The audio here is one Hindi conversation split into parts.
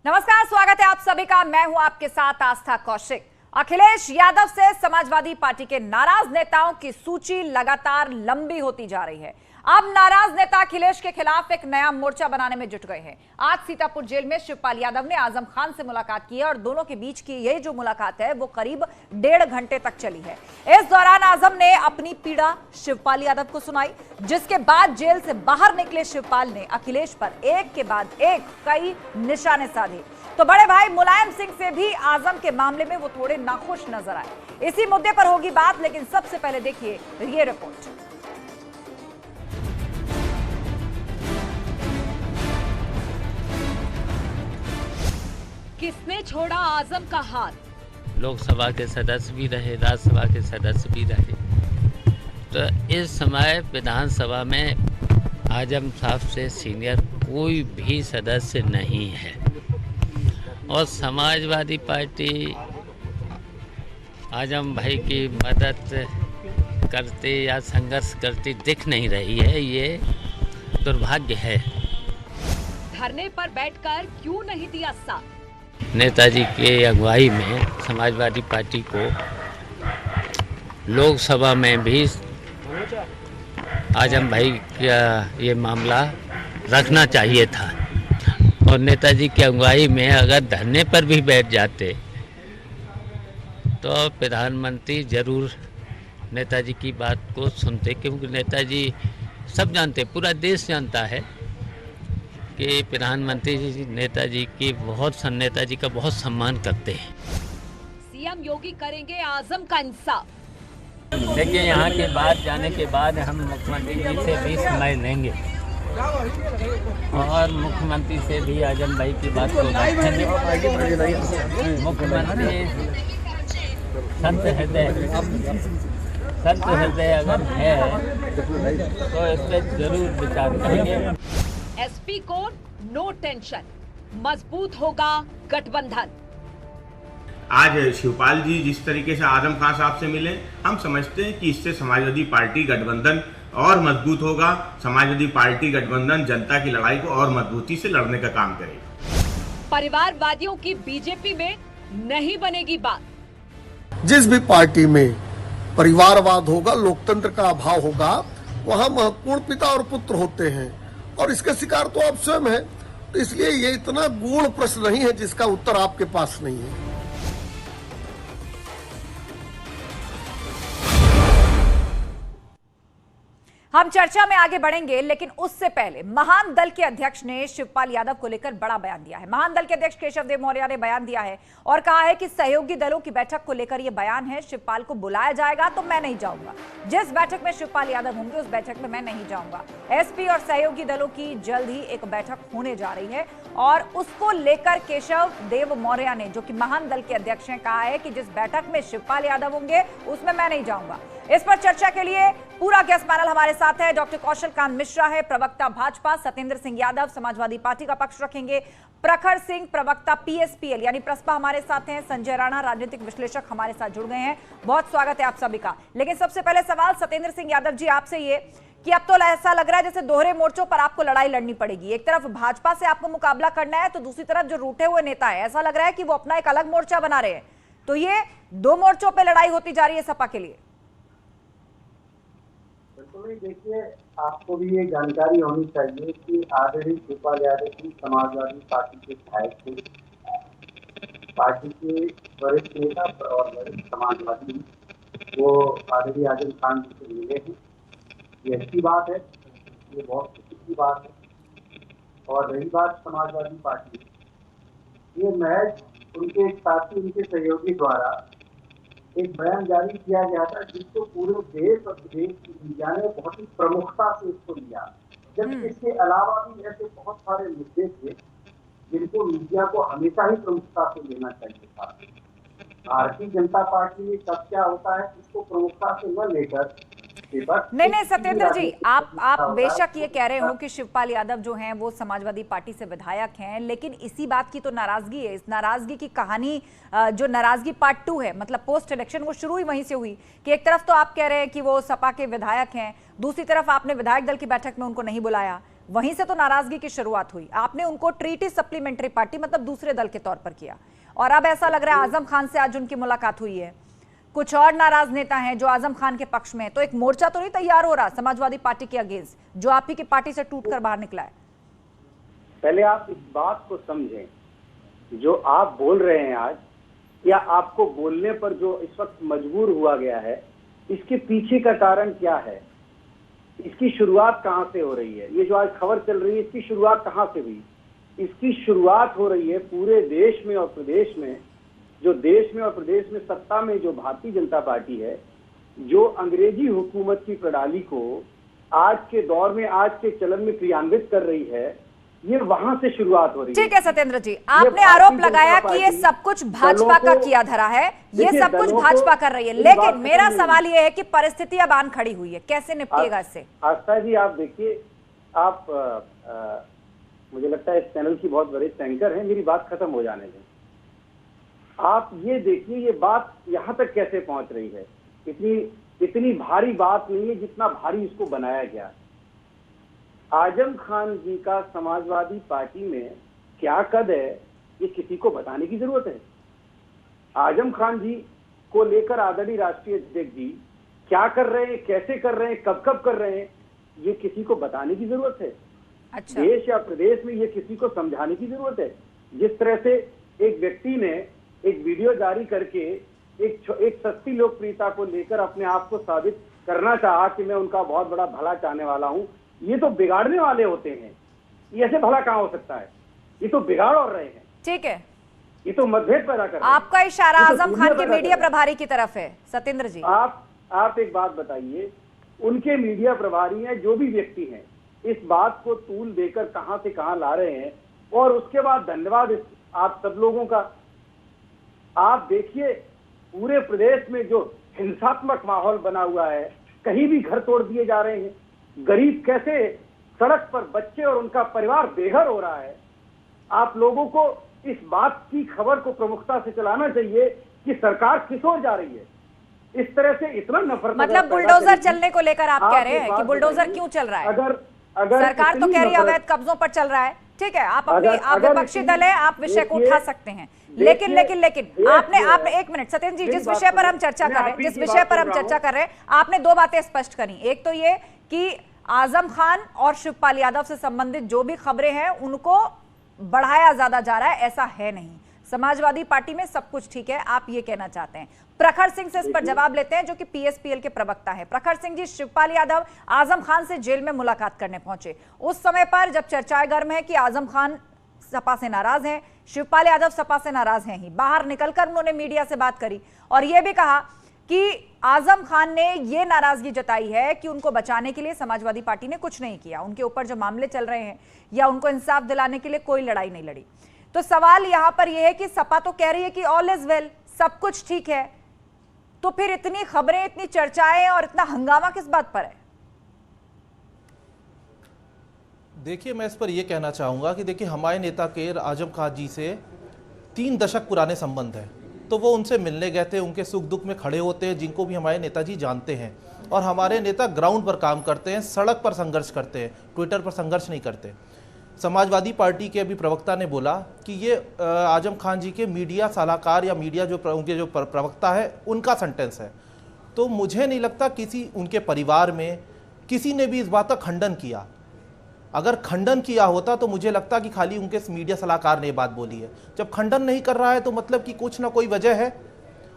नमस्कार, स्वागत है आप सभी का। मैं हूं आपके साथ आस्था कौशिक। अखिलेश यादव से समाजवादी पार्टी के नाराज नेताओं की सूची लगातार लंबी होती जा रही है। अब नाराज नेता अखिलेश के खिलाफ एक नया मोर्चा बनाने में जुट गए हैं। आज सीतापुर जेल में शिवपाल यादव ने आजम खान से मुलाकात की है और दोनों के बीच की ये जो मुलाकात है वो करीब 1.5 घंटे तक चली है। इस दौरान आजम ने अपनी पीड़ा शिवपाल यादव को सुनाई, जिसके बाद जेल से बाहर निकले शिवपाल ने अखिलेश पर एक के बाद एक कई निशाने साधे। तो बड़े भाई मुलायम सिंह से भी आजम के मामले में वो थोड़े नाखुश नजर आए। इसी मुद्दे पर होगी बात, लेकिन सबसे पहले देखिए ये रिपोर्ट। किसने छोड़ा आजम का हाथ? लोकसभा के सदस्य भी रहे, राज्यसभा के सदस्य भी रहे। तो इस समय विधानसभा में आजम साहब से सीनियर कोई भी सदस्य नहीं है और समाजवादी पार्टी आजम भाई की मदद करते या संघर्ष करती दिख नहीं रही है। ये दुर्भाग्य है। धरने पर बैठकर क्यों नहीं दिया साथ? नेताजी के अगुवाई में समाजवादी पार्टी को लोकसभा में भी आजम भाई का ये मामला रखना चाहिए था और नेताजी की अगुवाई में अगर धरने पर भी बैठ जाते तो प्रधानमंत्री जरूर नेताजी की बात को सुनते, क्योंकि नेताजी सब जानते, पूरा देश जानता है कि प्रधानमंत्री जी नेताजी का बहुत सम्मान करते हैं। सीएम योगी करेंगे आजम का इंसाफ। देखिए, यहाँ के बाद जाने के बाद हम मुख्यमंत्री जी से भी समय लेंगे और मुख्यमंत्री से भी आजम भाई की बात को रखेंगे। मुख्यमंत्री संत हृदय अगर है तो इस पर जरूर विचार करेंगे। एसपी को नो टेंशन, मजबूत होगा गठबंधन। आज शिवपाल जी जिस तरीके से आजम खान साहब से मिले, हम समझते हैं कि इससे समाजवादी पार्टी गठबंधन और मजबूत होगा। समाजवादी पार्टी गठबंधन जनता की लड़ाई को और मजबूती से लड़ने का काम करेगी। परिवारवादियों की बीजेपी में नहीं बनेगी बात। जिस भी पार्टी में परिवारवाद होगा, लोकतंत्र का अभाव होगा, वहाँ महत्वपूर्ण पिता और पुत्र होते हैं और इसके शिकार तो आप स्वयं हैं। तो इसलिए ये इतना गूढ़ प्रश्न नहीं है जिसका उत्तर आपके पास नहीं है। हम चर्चा में आगे बढ़ेंगे, लेकिन उससे पहले महान दल के अध्यक्ष ने शिवपाल यादव को लेकर बड़ा बयान दिया है। महान दल के अध्यक्ष केशव देव मौर्य ने बयान दिया है और कहा है कि सहयोगी दलों की बैठक को लेकर यह बयान है, शिवपाल को बुलाया जाएगा तो मैं नहीं जाऊंगा। जिस बैठक में शिवपाल यादव होंगे उस बैठक में मैं नहीं जाऊंगा। एसपी और सहयोगी दलों की जल्द ही एक बैठक होने जा रही है और उसको लेकर केशव देव मौर्य ने, जो कि महान दल के अध्यक्ष हैं, कहा है कि जिस बैठक में शिवपाल यादव होंगे उसमें मैं नहीं जाऊंगा। इस पर चर्चा के लिए पूरा गेस्ट पैनल हमारे साथ है। डॉक्टर कौशल कांत मिश्रा है, प्रवक्ता भाजपा, सत्येंद्र सिंह यादव समाजवादी पार्टी का पक्ष रखेंगे, प्रखर सिंह प्रवक्ता पीएसपीएल यानी प्रसपा हमारे साथ हैं, संजय राणा राजनीतिक विश्लेषक हमारे साथ जुड़ गए हैं। बहुत स्वागत है आप सभी का। लेकिन सबसे पहले सवाल सत्येंद्र सिंह यादव जी आपसे ये कि अब तो ऐसा लग रहा है जैसे दोहरे मोर्चों पर आपको लड़ाई लड़नी पड़ेगी। एक तरफ भाजपा से आपको मुकाबला करना है तो दूसरी तरफ जो रूठे हुए नेता है, ऐसा लग रहा है कि वो अपना एक अलग मोर्चा बना रहे हैं। तो ये दो मोर्चों पर लड़ाई होती जा रही है सपा के लिए। बिल्कुल, देखिए आपको भी ये जानकारी होनी चाहिए कि आदरणीय शिवपाल यादव की समाजवादी पार्टी के विधायक थे। पार्टी के वरिष्ठ नेता और वरिष्ठ समाजवादी वो आदरणीय आजम खान जी से मिले हैं। ये अच्छी बात है, ये बहुत खुशी की बात है। और रही बात समाजवादी पार्टी, ये महज उनके एक साथी, उनके सहयोगी द्वारा एक बयान जारी किया गया था जिसको पूरे देश और विदेश की मीडिया ने बहुत ही प्रमुखता से इसको लिया। जबकि इसके अलावा भी ऐसे बहुत सारे मुद्दे थे जिनको मीडिया को हमेशा ही प्रमुखता से लेना चाहिए था। भारतीय जनता पार्टी में कब क्या होता है इसको प्रमुखता से न लेकर नहीं सत्येंद्र जी, आप बेशक ये कह रहे हो कि शिवपाल यादव जो हैं वो समाजवादी पार्टी से विधायक हैं, लेकिन इसी बात की तो नाराजगी है। इस नाराजगी की कहानी जो नाराजगी पार्ट 2 है, मतलब पोस्ट इलेक्शन, वो शुरू ही वहीं से हुई कि एक तरफ तो आप कह रहे हैं कि वो सपा के विधायक हैं, दूसरी तरफ आपने विधायक दल की बैठक में उनको नहीं बुलाया। वहीं से तो नाराजगी की शुरुआत हुई। आपने उनको ट्रीटी सप्लीमेंट्री पार्टी मतलब दूसरे दल के तौर पर किया, और अब ऐसा लग रहा है आजम खान से आज उनकी मुलाकात हुई है। कुछ और नाराज नेता हैं जो आजम खान के पक्ष में, तो एक मोर्चा तो नहीं तैयार हो रहा समाजवादी पार्टी के अगेंस्ट, जो आप ही की पार्टी से टूटकर बाहर निकला है? पहले आप इस बात को समझें, जो आप बोल रहे हैं आज, या आपको बोलने पर जो इस वक्त मजबूर हुआ गया है, इसके पीछे का कारण क्या है, इसकी शुरुआत कहां से हो रही है? ये जो आज खबर चल रही है, इसकी शुरुआत कहां से हुई? इसकी शुरुआत हो रही है पूरे देश में और प्रदेश में। जो देश में और प्रदेश में सत्ता में जो भारतीय जनता पार्टी है, जो अंग्रेजी हुकूमत की प्रणाली को आज के दौर में, आज के चलन में क्रियान्वित कर रही है, ये वहां से शुरुआत हो रही है। ठीक है सत्येंद्र जी, आपने आरोप लगाया कि ये सब कुछ भाजपा का किया धरा है, ये सब कुछ भाजपा कर रही है, लेकिन मेरा सवाल ये है कि परिस्थिति अब आन खड़ी हुई है, कैसे निपटेगा इससे? आस्था जी, आप देखिए, आप मुझे लगता है इस चैनल की बहुत बड़े एंकर हैं, मेरी बात खत्म हो जाने दें। आप ये देखिए, ये बात यहाँ तक कैसे पहुंच रही है। इतनी भारी बात नहीं है जितना भारी इसको बनाया गया। आजम खान जी का समाजवादी पार्टी में क्या कद है, ये किसी को बताने की जरूरत है? आजम खान जी को लेकर आदरणीय राष्ट्रीय अध्यक्ष जी क्या कर रहे हैं, कैसे कर रहे हैं, कब कब कर रहे हैं, ये किसी को बताने की जरूरत है? अच्छा। देश या प्रदेश में ये किसी को समझाने की जरूरत है? जिस तरह से एक व्यक्ति ने एक वीडियो जारी करके एक सस्ती लोकप्रियता को लेकर अपने आप को साबित करना चाहा कि मैं उनका बहुत बड़ा भला चाहने वाला हूं, ये तो बिगाड़ने वाले होते हैं। ये ऐसे भला कहां हो सकता है? ये तो बिगाड़ और रहे हैं। ठीक है, ये तो मतभेद पैदा कर रहे हैं। आपका इशारा आजम खान के मीडिया प्रभारी की तरफ है। सत्येंद्र जी, आप एक बात बताइए, उनके मीडिया प्रभारी हैं, जो भी व्यक्ति हैं, इस बात को तूल देकर कहां से कहां ला रहे हैं, और उसके बाद धन्यवाद आप सब लोगों का। आप देखिए, पूरे प्रदेश में जो हिंसात्मक माहौल बना हुआ है, कहीं भी घर तोड़ दिए जा रहे हैं, गरीब कैसे सड़क पर, बच्चे और उनका परिवार बेघर हो रहा है। आप लोगों को इस बात की खबर को प्रमुखता से चलाना चाहिए कि सरकार किस ओर जा रही है। इस तरह से इतना नफरत, मतलब बुलडोजर चलने को लेकर आप कह रहे हैं कि बुलडोजर क्यों चल रहा है? अगर सरकार तो कह रही है अवैध कब्जों पर चल रहा है। ठीक है, आप अपनी, आप विपक्षी दल है, आप विषय को उठा सकते हैं, लेकिन आपने एक मिनट सत्येंद्र जी, जिस विषय पर हम चर्चा कर रहे हैं, आपने दो बातें स्पष्ट करी। एक तो ये कि आजम खान और शिवपाल यादव से संबंधित जो भी खबरें हैं उनको बढ़ाया ज्यादा जा रहा है, ऐसा है नहीं। समाजवादी पार्टी में सब कुछ ठीक है, आप ये कहना चाहते हैं। प्रखर सिंह से इस पर जवाब लेते हैं, जो कि पीएसपीएल के प्रवक्ता है। प्रखर सिंह जी, शिवपाल यादव आजम खान से जेल में मुलाकात करने पहुंचे उस समय पर जब चर्चाएं गर्म है कि आजम खान सपा से नाराज हैं, शिवपाल यादव सपा से नाराज हैं ही, बाहर निकलकर उन्होंने मीडिया से बात करी और यह भी कहा कि आजम खान ने यह नाराजगी जताई है कि उनको बचाने के लिए समाजवादी पार्टी ने कुछ नहीं किया, उनके ऊपर जो मामले चल रहे हैं या उनको इंसाफ दिलाने के लिए कोई लड़ाई नहीं लड़ी। तो सवाल यहां पर यह है कि सपा तो कह रही है कि ऑल इज वेल, सब कुछ ठीक है, तो फिर इतनी खबरें, इतनी चर्चाएं और इतना हंगामा किस बात पर है? देखिए, मैं इस पर यह कहना चाहूंगा कि देखिए, हमारे नेता के आजम खान जी से 3 दशक पुराने संबंध है, तो वो उनसे मिलने गए थे, उनके सुख दुख में खड़े होते हैं, जिनको भी हमारे नेताजी जानते हैं। और हमारे नेता ग्राउंड पर काम करते हैं, सड़क पर संघर्ष करते हैं, ट्विटर पर संघर्ष नहीं करते। समाजवादी पार्टी के अभी प्रवक्ता ने बोला कि ये आजम खान जी के मीडिया सलाहकार या मीडिया जो उनके जो प्रवक्ता है उनका सेंटेंस है। तो मुझे नहीं लगता किसी उनके परिवार में किसी ने भी इस बात का खंडन किया। अगर खंडन किया होता तो मुझे लगता कि खाली उनके मीडिया सलाहकार ने ये बात बोली है। जब खंडन नहीं कर रहा है तो मतलब कि कुछ ना कोई वजह है,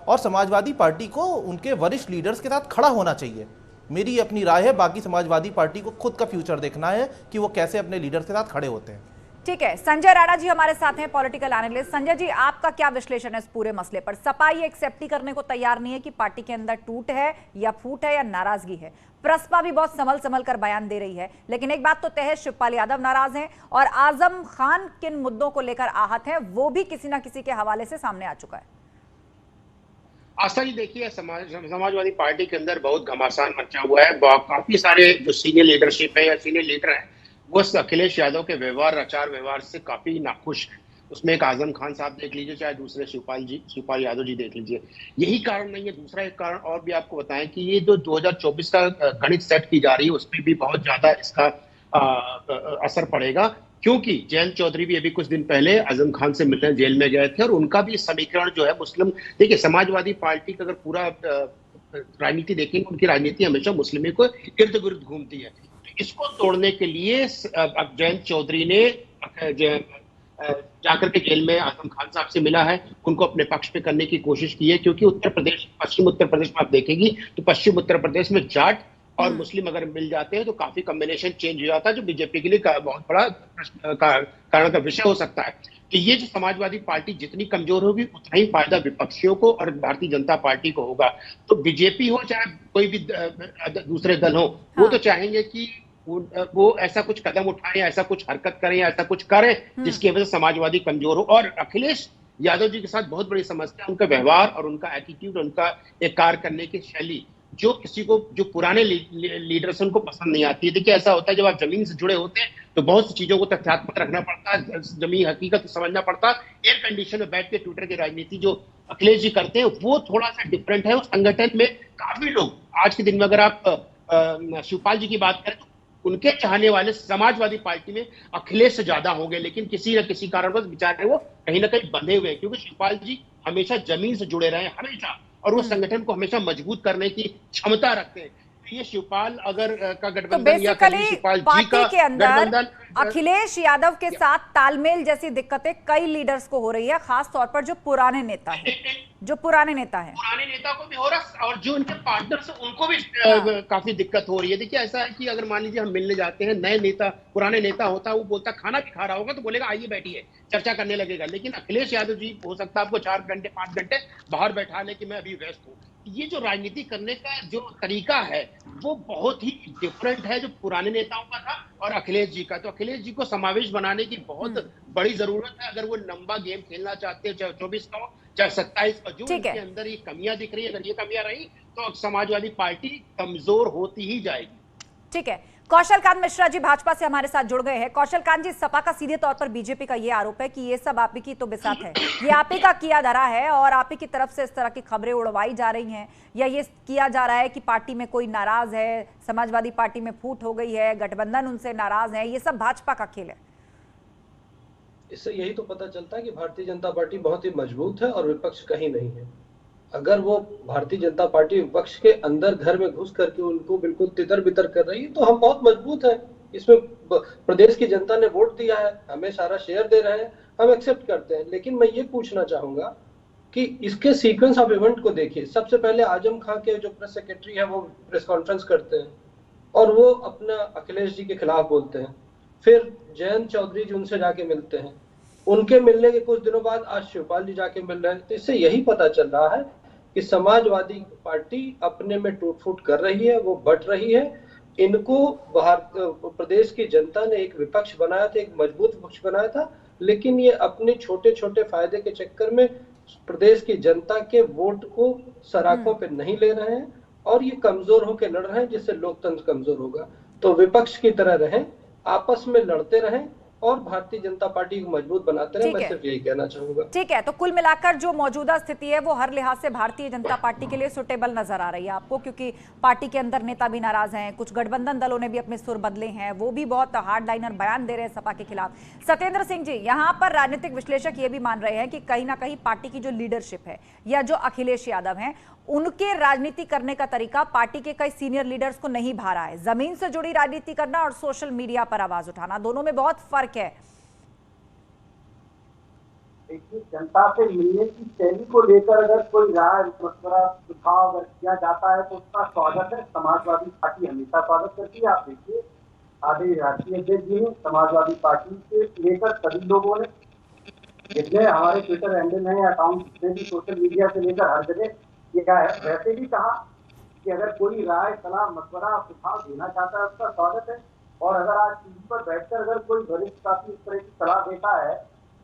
और समाजवादी पार्टी को उनके वरिष्ठ लीडर्स के साथ खड़ा होना चाहिए। मेरी अपनी राय है, बाकी समाजवादी पार्टी को खुद का फ्यूचर देखना है कि वो कैसे अपने लीडर के साथ खड़े होते हैं। ठीक है, संजय राणा जी हमारे साथ हैं, पॉलिटिकल एनालिस्ट। संजय जी, आपका क्या विश्लेषण है इस पूरे मसले पर? सपा ये एक्सेप्ट ही करने को तैयार नहीं है कि पार्टी के अंदर टूट है या फूट है या नाराजगी है। प्रसपा भी बहुत संभल कर बयान दे रही है, लेकिन एक बात तो तय है, शिवपाल यादव नाराज हैं और आजम खान किन मुद्दों को लेकर आहत हैं वो भी किसी ना किसी के हवाले से सामने आ चुका है। आस्था जी, देखिए, समाजवादी पार्टी के अंदर बहुत घमासान मचा हुआ है। काफी सारे जो सीनियर लीडरशिप है या सीनियर लीडर हैं वो अखिलेश यादव के व्यवहार, आचार व्यवहार से काफी नाखुश है। उसमें एक आजम खान साहब देख लीजिए, चाहे दूसरे शिवपाल यादव जी देख लीजिए। यही कारण नहीं है, दूसरा एक कारण और भी आपको बताएं कि ये जो 2024 का गणित सेट की जा रही है उसमें भी बहुत ज्यादा इसका असर पड़ेगा, क्योंकि जयंत चौधरी भी अभी कुछ दिन पहले आजम खान से मिलने जेल में गए थे और उनका भी समीकरण जो है मुस्लिम, देखिए समाजवादी पार्टी का अगर पूरा राजनीति देखेंगे, उनकी राजनीति हमेशा मुस्लिमों को इर्द गिर्द घूमती है। तो इसको तोड़ने के लिए अब जयंत चौधरी ने जाकर के जेल में आजम खान साहब से मिला है, उनको अपने पक्ष पे करने की कोशिश की है, क्योंकि पश्चिम उत्तर प्रदेश में आप देखेंगी तो पश्चिम उत्तर प्रदेश में जाट और मुस्लिम अगर मिल जाते हैं तो काफी कॉम्बिनेशन चेंज हो जाता है, जो बीजेपी के लिए बहुत बड़ा कारण का विषय हो सकता है। तो ये जो समाजवादी पार्टी जितनी कमजोर होगी उतना ही फायदा विपक्षियों को और भारतीय जनता पार्टी को होगा। तो बीजेपी हो चाहे कोई भी दूसरे दल हो, वो तो चाहेंगे कि वो ऐसा कुछ कदम उठाएं, ऐसा कुछ हरकत करें, ऐसा कुछ करें जिसकी वजह से समाजवादी कमजोर हो। और अखिलेश यादव जी के साथ बहुत बड़ी समस्या उनका व्यवहार और उनका एटीट्यूड, उनका एक कार्य करने की शैली, जो किसी को, जो पुराने लीडर्स उनको पसंद नहीं आती है। देखिए ऐसा होता है जब आप जमीन से जुड़े होते हैं तो बहुत सी चीजों को तथ्यात्मक रखना पड़ता है, जमीन हकीकत समझना पड़ता है। एयर कंडीशन में बैठ के ट्विटर की राजनीति जो अखिलेश जी करते हैं वो थोड़ा सा डिफरेंट है। उस संगठन में काफी लोग, आज के दिन में अगर आप शिवपाल जी की बात करें तो उनके चाहने वाले समाजवादी पार्टी में अखिलेश से ज्यादा होंगे, लेकिन किसी न किसी कारणवश बेचारे वो कहीं ना कहीं बंधे हुए हैं, क्योंकि शिवपाल जी हमेशा जमीन से जुड़े रहे हमेशा, और वो संगठन को हमेशा मजबूत करने की क्षमता रखते हैं। ये शिवपाल अगर का गठबंधन या शिवपाल जी का के अंदर अखिलेश यादव के साथ तालमेल जैसी दिक्कतें कई लीडर्स को हो रही है, खास तौर पर जो पुराने नेता हैं, पुराने नेता को भी हो रहा है और जो उनके पार्टनर्स उनको भी काफी दिक्कत हो रही है। देखिए ऐसा है कि अगर मान लीजिए हम मिलने जाते हैं, नए नेता, पुराने नेता होता है, वो बोलता खाना भी खा रहा होगा तो बोलेगा आइए बैठिए, चर्चा करने लगेगा। लेकिन अखिलेश यादव जी हो सकता है आपको 4 घंटे 5 घंटे बाहर बैठा ले कि मैं अभी व्यस्त हूँ। ये जो राजनीति करने का जो तरीका है वो बहुत ही डिफरेंट है जो पुराने नेताओं का था और अखिलेश जी का। तो अखिलेश जी को समावेश बनाने की बहुत बड़ी जरूरत है अगर वो लंबा गेम खेलना चाहते हैं, चाहे 24 का हो चाहे 27 का। जो इनके अंदर ये कमियां दिख रही है, अगर ये कमियां रही तो समाजवादी पार्टी कमजोर होती ही जाएगी। ठीक है, कौशल कांत मिश्रा जी भाजपा से हमारे साथ जुड़ गए हैं। कौशल कांत जी, सपा का सीधे तौर पर बीजेपी का ये आरोप है कि ये सब आप ही की तो बिसात है, ये आप ही का किया धरा है और आप ही की तरफ से इस तरह की खबरें उड़वाई जा रही हैं, या ये किया जा रहा है कि पार्टी में कोई नाराज है, समाजवादी पार्टी में फूट हो गई है, गठबंधन उनसे नाराज है, ये सब भाजपा का खेल है। इससे यही तो पता चलता है कि भारतीय जनता पार्टी बहुत ही मजबूत है और विपक्ष कहीं नहीं है। अगर वो भारतीय जनता पार्टी विपक्ष के अंदर घर में घुस करके उनको बिल्कुल तितर बितर कर रही है तो हम बहुत मजबूत हैं। इसमें प्रदेश की जनता ने वोट दिया है, हमें सारा शेयर दे रहे हैं, हम एक्सेप्ट करते हैं। लेकिन मैं ये पूछना चाहूंगा कि इसके सीक्वेंस ऑफ इवेंट को देखिए। सबसे पहले आजम खान के जो प्रेस सेक्रेटरी है वो प्रेस कॉन्फ्रेंस करते हैं और वो अपना अखिलेश जी के खिलाफ बोलते हैं। फिर जयंत चौधरी जी उनसे जाके मिलते हैं, उनके मिलने के कुछ दिनों बाद आज शिवपाल जी जाके मिल रहे हैं। तो इससे यही पता चल रहा है कि समाजवादी पार्टी अपने में टूट फूट कर रही है, वो बट रही है। इनको प्रदेश की जनता ने एक विपक्ष बनाया था, एक मजबूत विपक्ष बनाया था, लेकिन ये अपने छोटे छोटे फायदे के चक्कर में प्रदेश की जनता के वोट को सराखों पे नहीं ले रहे हैं और ये कमजोर होकर लड़ रहे हैं, जिससे लोकतंत्र कमजोर होगा। तो विपक्ष की तरह रहें, आपस में लड़ते रहें और भारतीय जनता पार्टी को मजबूत बनाते रहे। मैं सिर्फ यही कहना चाहूंगा। ठीक है, तो कुल मिलाकर जो मौजूदा स्थिति है वो हर लिहाज से भारतीय जनता पार्टी के लिए सुटेबल नजर आ रही है आपको, क्योंकि पार्टी के अंदर नेता भी नाराज हैं, कुछ गठबंधन दलों ने भी अपने सुर बदले हैं, वो भी बहुत हार्ड लाइनर बयान दे रहे हैं सपा के खिलाफ। सत्येंद्र सिंह जी, यहाँ पर राजनीतिक विश्लेषक ये भी मान रहे हैं कि कहीं ना कहीं पार्टी की जो लीडरशिप है या जो अखिलेश यादव हैं, उनके राजनीति करने का तरीका पार्टी के कई सीनियर लीडर्स को नहीं भा रहा है। जमीन से जुड़ी राजनीति करना और सोशल मीडिया पर आवाज उठाना, दोनों में बहुत फर्क है। देखिए, जनता से मिलने की शैली को लेकर अगर कोई राय मशवरा सुझाव अगर किया जाता है तो उसका स्वागत है। समाजवादी पार्टी हमेशा स्वागत करती है। आप देखिए, आदरणीय राष्ट्रीय अध्यक्ष जी ने समाजवादी पार्टी से लेकर सभी लोगों ने, जितने हमारे ट्विटर हैंडल हैं, अकाउंट, जितने भी सोशल मीडिया से लेकर हर जगह किया है, वैसे भी कहा कि अगर कोई राय, सलाह, मशवरा, सुझाव देना चाहता है उसका स्वागत है। और अगर आज टीवी पर बैठकर अगर कोई वरिष्ठ साथी इस तरह की सलाह देता है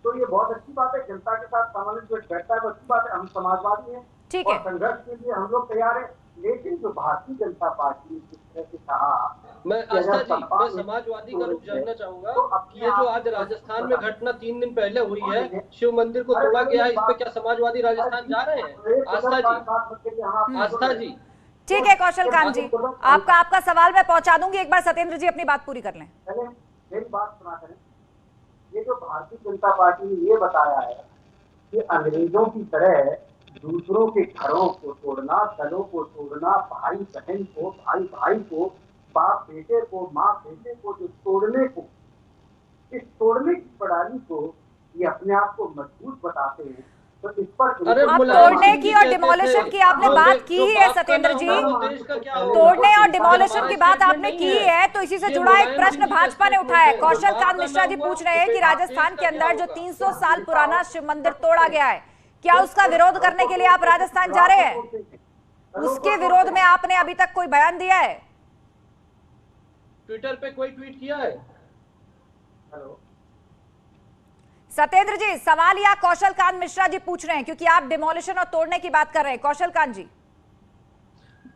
तो ये बहुत अच्छी बात है। जनता के साथ सामंजस्य बैठता है तो अच्छी बात है। हम समाजवादी हैं और संघर्ष के लिए हम लोग तैयार हैं। लेकिन जो भारतीय जनता पार्टी जिस तरह से कहा, मैं समाजवादी का रुख जानना चाहूंगा कि ये जो आज राजस्थान में घटना 3 दिन पहले हुई है, शिव मंदिर को तोड़ा गया है, इस पे क्या समाजवादी राजस्थान जा रहे हैं? आस्था जी, ठीक है कौशल कांत जी, आपका सवाल मैं पहुंचा दूंगी, एक बार सत्येंद्र जी अपनी बात पूरी कर लें। पहले मेरी बात सुना करें। ये जो भारतीय जनता पार्टी ने ये बताया है कि अंग्रेजों की तरह दूसरों के घरों को तोड़ना, दलों को तोड़ना, भाई बहन को, भाई भाई को, बाप बेटे को, माँ बेटे को जो तोड़ने को, इस तोड़ने की प्रणाली को ये अपने आप को मजबूत बताते हैं। तो इस पर आप तोड़ने की और डिमोलिशन की आपने बात की ही है सत्येंद्र जी, तोड़ने और डिमोलिशन की बात आपने की ही है, तो इसी से जुड़ा एक प्रश्न भाजपा ने उठाया है। कौशल कांत मिश्रा जी पूछ रहे हैं कि राजस्थान के अंदर जो 300 साल पुराना शिव मंदिर तोड़ा गया है, क्या उसका विरोध करने के लिए आप राजस्थान जा रहे हैं? उसके विरोध में आपने अभी तक कोई बयान दिया है? ट्विटर पे कोई ट्वीट किया है? हेलो सत्येंद्र जी, सवाल या कौशल कांत मिश्रा जी पूछ रहे हैं, क्योंकि आप डिमोलिशन और तोड़ने की बात कर रहे हैं। कौशल कांत जी,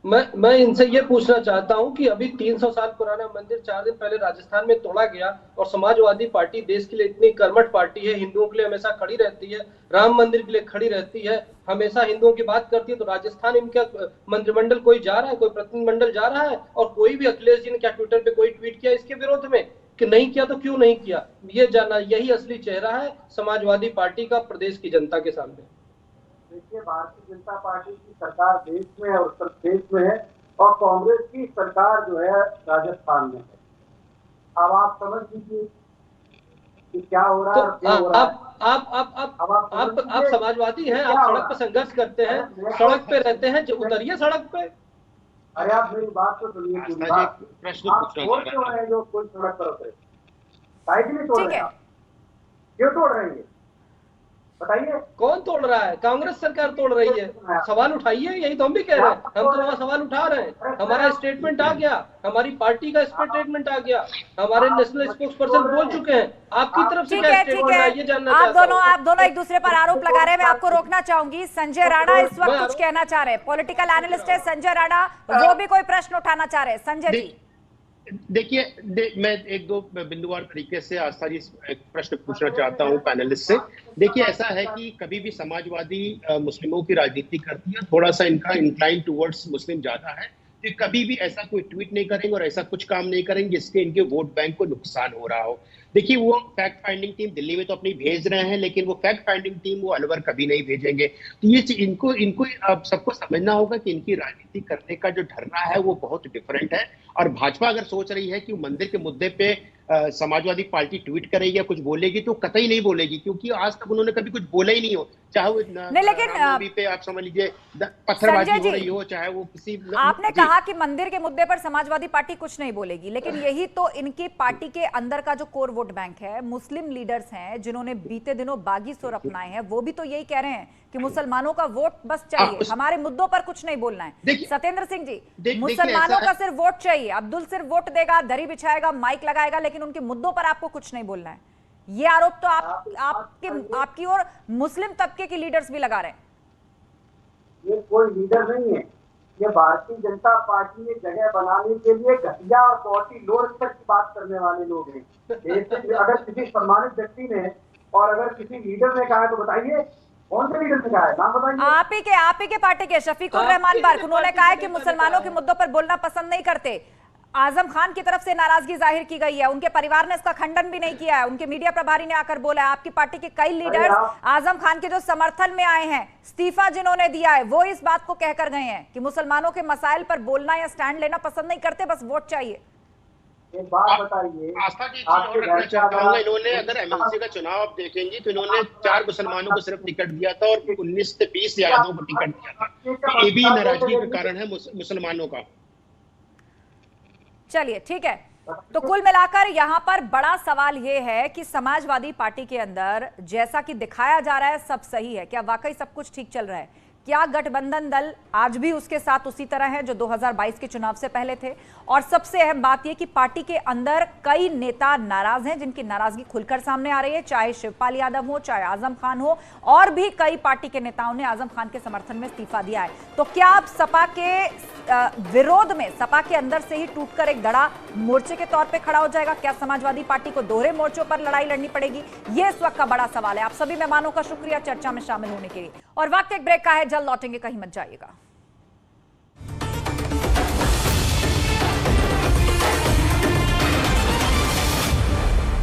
मैं इनसे ये पूछना चाहता हूं कि अभी 300 साल पुराना मंदिर 4 दिन पहले राजस्थान में तोड़ा गया, और समाजवादी पार्टी देश के लिए इतनी कर्मठ पार्टी है, हिंदुओं के लिए हमेशा खड़ी रहती है, राम मंदिर के लिए खड़ी रहती है, हमेशा हिंदुओं की बात करती है, तो राजस्थान इनका मंत्रिमंडल कोई जा रहा है, कोई प्रतिनिधिमंडल जा रहा है, और कोई भी अखिलेश जी ने क्या ट्विटर पे कोई ट्वीट किया इसके विरोध में कि नहीं किया? तो क्यों नहीं किया, ये जानना, यही असली चेहरा है समाजवादी पार्टी का प्रदेश की जनता के सामने। देखिए, भारतीय जनता पार्टी की सरकार देश में है, उत्तर प्रदेश में है, और कांग्रेस की सरकार जो है राजस्थान में है। अब आप समझ लीजिए कि क्या हो रहा है। तो आप समाजवादी हैं, आप सड़क पर संघर्ष करते हैं, सड़क पे रहते हैं, जो उतरिए सड़क पे। अरे आप मेरी बात तो सुनिए, प्रश्न आप तोड़ क्यों रहे हैं जो कोई सड़क पर उतरे? साइकिल नहीं तोड़ रहे हैं, क्यों तोड़ रहे हैं बताइए? कौन तोड़ रहा है? कांग्रेस सरकार तोड़ रही है। सवाल उठाइए, यही तो हम भी कह रहे हैं, हम तो वहाँ सवाल उठा रहे हैं। हमारा स्टेटमेंट आ गया, हमारी पार्टी का स्टेटमेंट आ गया, हमारे नेशनल स्पोक्स पर्सन बोल चुके हैं। आपकी तरफ से क्या स्टेटमेंट है ये जानना चाहता हूं। आप दोनों एक दूसरे पर आरोप लगा रहे हैं, मैं आपको रोकना चाहूंगी। संजय राणा इस वक्त कुछ कहना चाह रहे हैं, पॉलिटिकल एनालिस्ट है संजय राणा, वो भी कोई प्रश्न उठाना चाह रहे हैं। संजय जी देखिए, मैं एक दो बिंदुवार तरीके से आस्था जी एक प्रश्न पूछना चाहता हूं पैनलिस्ट से। देखिए, ऐसा है कि कभी भी समाजवादी मुस्लिमों की राजनीति करती है, थोड़ा सा इनका इंक्लाइन टुवर्ड्स मुस्लिम ज्यादा है, तो कभी भी ऐसा कोई ट्वीट नहीं करेंगे और ऐसा कुछ काम नहीं करेंगे जिसके इनके वोट बैंक को नुकसान हो रहा हो। देखिए, वो फैक्ट फाइंडिंग टीम दिल्ली में तो अपनी भेज रहे हैं, लेकिन वो फैक्ट फाइंडिंग टीम वो अलवर कभी नहीं भेजेंगे। तो ये इनको अब सबको समझना होगा कि इनकी राजनीति करने का जो ढर्रा है वो बहुत डिफरेंट है। और भाजपा अगर सोच रही है कि मंदिर के मुद्दे पे समाजवादी पार्टी ट्वीट करेगी या कुछ बोलेगी, तो कतई नहीं बोलेगी, क्योंकि आज तक उन्होंने कभी कुछ बोला ही नहीं हो। चाहे वो रामनवमी पे आप समझ लीजिए पत्थरबाजी हो रही हो, चाहे वो किसी, आपने कहा कि मंदिर के मुद्दे पर समाजवादी पार्टी कुछ नहीं बोलेगी, लेकिन यही तो इनकी पार्टी के अंदर का जो कोर वोट बैंक है, मुस्लिम लीडर्स हैं जिन्होंने बीते दिनों बागी सुर अपनाए हैं, वो भी तो यही कह रहे हैं कि मुसलमानों का वोट बस चाहिए, हमारे मुद्दों पर कुछ नहीं बोलना है। सत्येंद्र सिंह जी, मुसलमानों का सिर्फ वोट चाहिए, अब्दुल सिर्फ वोट देगा, दरी बिछाएगा, माइक लगाएगा, लेकिन उनके मुद्दों पर आपको कुछ नहीं बोलना है। ये आरोप तो आपकी और मुस्लिम तबके के लीडर्स भी लगा रहे हैं। ये कोई लीडर नहीं है, ये भारतीय जनता पार्टी ने जगह बनाने के लिए घटिया और कौटी लोअर स्तर की बात करने वाले लोग हैं। अगर किसी सम्मानित व्यक्ति ने और अगर किसी लीडर ने कहा है तो बताइए कौन से लीडर ने कहा है, नाम बताइए। आप ही के पार्टी के शफीकुर रहमान बार्क, उन्होंने कहा है कि मुसलमानों के मुद्दों पर बोलना पसंद नहीं करते। आजम खान की तरफ से नाराजगी जाहिर की गई है, उनके परिवार ने इसका खंडन भी नहीं किया है, उनके मीडिया प्रभारी ने आकर बोला है। आपकी पार्टी के कई लीडर्स आजम खान के जो समर्थन में आए हैं, इस्तीफा जिन्होंने दिया है, वो इस बात को कहकर गए हैं कि मुसलमानों के मसाइल पर बोलना या स्टैंड लेना पसंद नहीं करते, बस वोट चाहिए। एक बात बताइए, आस्था जी, और रखना चाहता हूँ, इन्होंने अगर एमएलसी का चुनाव आप देखेंगे तो इन्होंने 4 मुसलमानों को सिर्फ टिकट दिया था और 19 से 20 यादवों को टिकट दिया था। तो ये भी नाराजगी का कारण है मुसलमानों का। चलिए ठीक है, तो कुल मिलाकर यहां पर बड़ा सवाल यह है कि समाजवादी पार्टी के अंदर जैसा कि दिखाया जा रहा है सब सही है क्या? वाकई सब कुछ ठीक चल रहा है क्या? गठबंधन दल आज भी उसके साथ उसी तरह है जो 2022 के चुनाव से पहले थे। और सबसे अहम बात यह कि पार्टी के अंदर कई नेता नाराज हैं, जिनकी नाराजगी खुलकर सामने आ रही है, चाहे शिवपाल यादव हो, चाहे आजम खान हो, और भी कई पार्टी के नेताओं ने आजम खान के समर्थन में इस्तीफा दिया है। तो क्या अब सपा के विरोध में सपा के अंदर से ही टूटकर एक बड़ा मोर्चे के तौर पे खड़ा हो जाएगा? क्या समाजवादी पार्टी को दोहरे मोर्चों पर लड़ाई लड़नी पड़ेगी? ये इस वक्त का बड़ा सवाल है। आप सभी मेहमानों का शुक्रिया चर्चा में शामिल होने के लिए। और वक्त एक ब्रेक का है, जल्द लौटेंगे, कहीं मत जाइएगा।